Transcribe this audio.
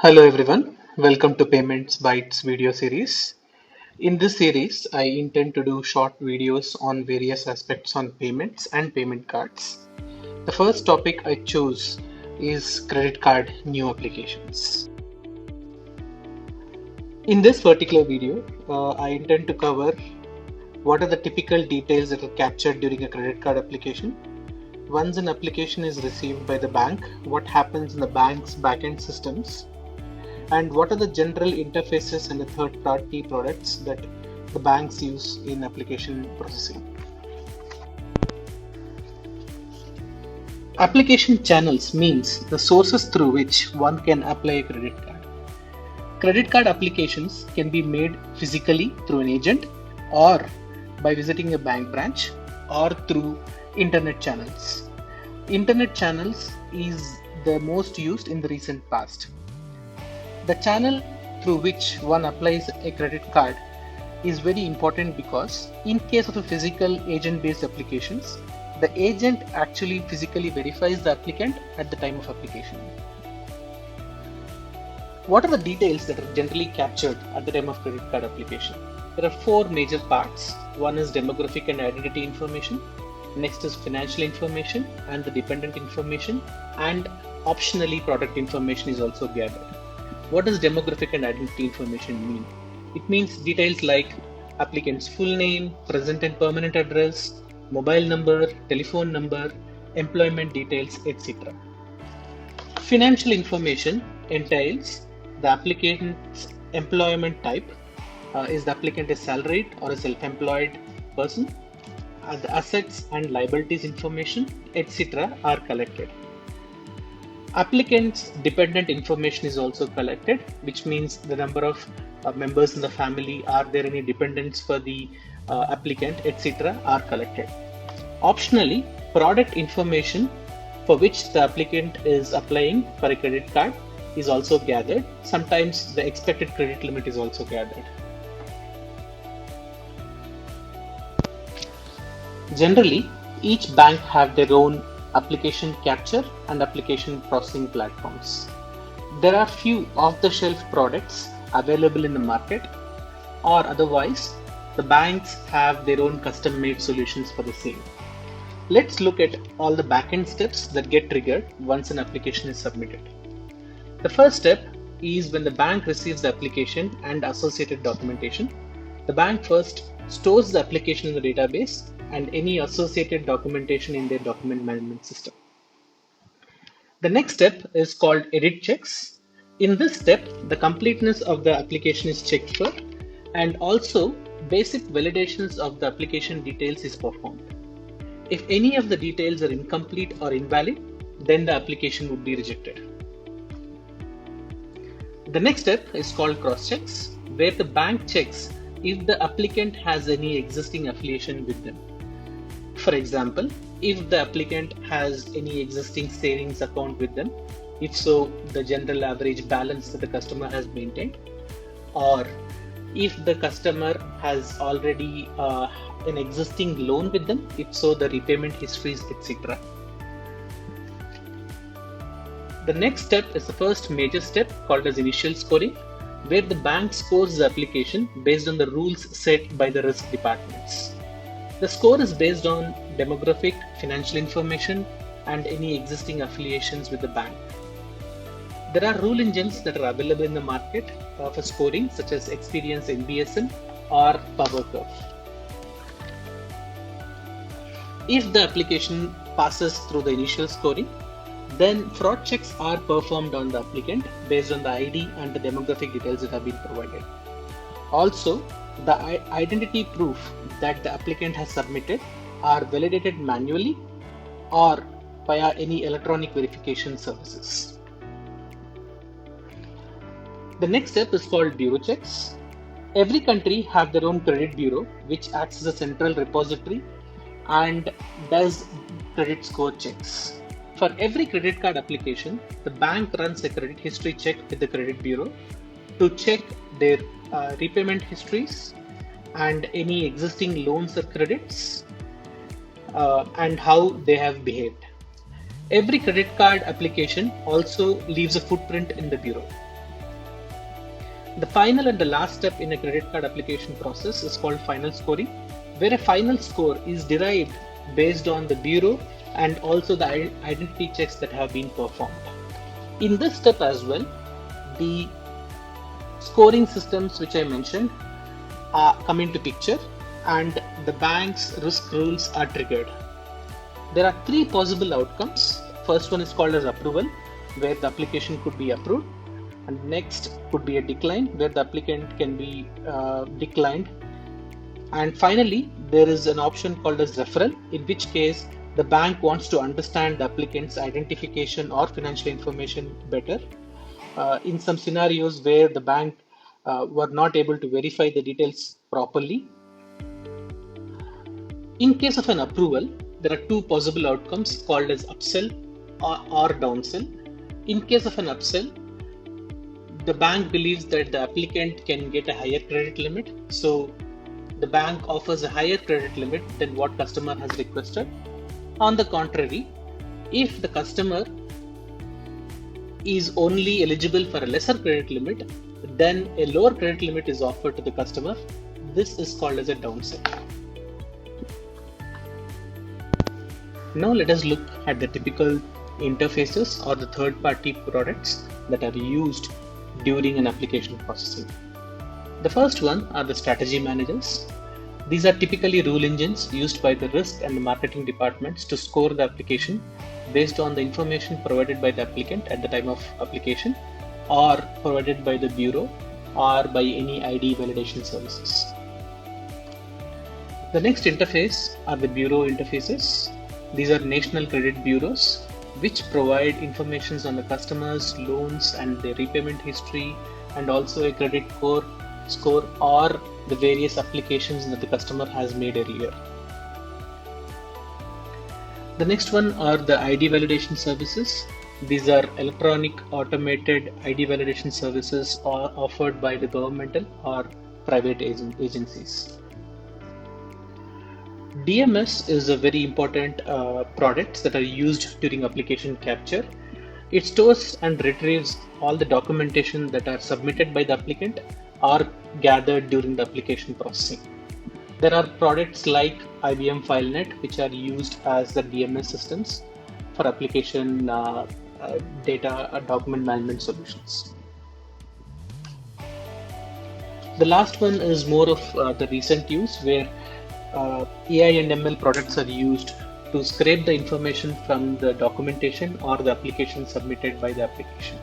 Hello everyone, welcome to Payments Bytes video series. In this series, I intend to do short videos on various aspects on payments and payment cards. The first topic I chose is credit card new applications. In this particular video, I intend to cover what are the typical details that are captured during a credit card application. Once an application is received by the bank, what happens in the bank's backend systems, and what are the general interfaces and the third-party products that the banks use in application processing. Application channels means the sources through which one can apply a credit card. Credit card applications can be made physically through an agent or by visiting a bank branch or through internet channels. Internet channels is the most used in the recent past. The channel through which one applies a credit card is very important because in case of a physical agent-based applications, the agent actually physically verifies the applicant at the time of application. What are the details that are generally captured at the time of credit card application? There are four major parts. One is demographic and identity information. Next is financial information and the dependent information, and optionally product information is also gathered. What does demographic and identity information mean? It means details like applicant's full name, present and permanent address, mobile number, telephone number, employment details, etc. Financial information entails the applicant's employment type. Is the applicant a salaried or a self-employed person? The assets and liabilities information, etc. are collected. Applicant's dependent information is also collected, which means the number of members in the family, are there any dependents for the applicant, etc. are collected. Optionally, product information for which the applicant is applying for a credit card is also gathered. Sometimes the expected credit limit is also gathered. Generally, each bank have their own application capture and application processing platforms. There are few off-the-shelf products available in the market, or otherwise the banks have their own custom-made solutions for the same. Let's look at all the backend steps that get triggered once an application is submitted. The first step is when the bank receives the application and associated documentation. The bank first stores the application in the database and any associated documentation in their document management system. The next step is called edit checks. In this step, the completeness of the application is checked for, and also basic validations of the application details is performed. If any of the details are incomplete or invalid, then the application would be rejected. The next step is called cross checks, where the bank checks if the applicant has any existing affiliation with them. For example, if the applicant has any existing savings account with them, if so, the general average balance that the customer has maintained, or if the customer has already an existing loan with them, if so, the repayment histories, etc. The next step is the first major step called as initial scoring, where the bank scores the application based on the rules set by the risk departments. The score is based on demographic, financial information, and any existing affiliations with the bank. There are rule engines that are available in the market for scoring, such as Experience NBSM or PowerCurve. If the application passes through the initial scoring, then fraud checks are performed on the applicant based on the ID and the demographic details that have been provided. Also, the identity proof that the applicant has submitted are validated manually or via any electronic verification services. The next step is called bureau checks. Every country have their own credit bureau, which acts as a central repository and does credit score checks. For every credit card application, the bank runs a credit history check with the credit bureau to check their repayment histories and any existing loans or credits and how they have behaved. Every credit card application also leaves a footprint in the bureau. The final and the last step in a credit card application process is called final scoring, where a final score is derived based on the bureau and also the identity checks that have been performed. In this step as well, the scoring systems which I mentioned come into picture and the bank's risk rules are triggered. There are three possible outcomes. First one is called as approval, where the application could be approved, and next could be a decline, where the applicant can be declined, and finally there is an option called as referral, in which case the bank wants to understand the applicant's identification or financial information better. In some scenarios where the bank were not able to verify the details properly. In case of an approval, there are two possible outcomes called as upsell or downsell. In case of an upsell, the bank believes that the applicant can get a higher credit limit, so the bank offers a higher credit limit than what customer has requested. On the contrary, if the customer is only eligible for a lesser credit limit, then a lower credit limit is offered to the customer. This is called as a downsell. Now let us look at the typical interfaces or the third-party products that are used during an application processing. The first one are the strategy managers. These are typically rule engines used by the risk and the marketing departments to score the application based on the information provided by the applicant at the time of application or provided by the bureau or by any ID validation services. The next interface are the bureau interfaces. These are national credit bureaus which provide information on the customers' loans and their repayment history, and also a credit score or the various applications that the customer has made earlier. The next one are the ID validation services. These are electronic automated ID validation services offered by the governmental or private agencies. DMS is a very important product that are used during application capture. It stores and retrieves all the documentation that are submitted by the applicant or gathered during the application processing. There are products like IBM FileNet which are used as the DMS systems for application data document management solutions. The last one is more of the recent use, where AI and ML products are used to scrape the information from the documentation or the application submitted by the application.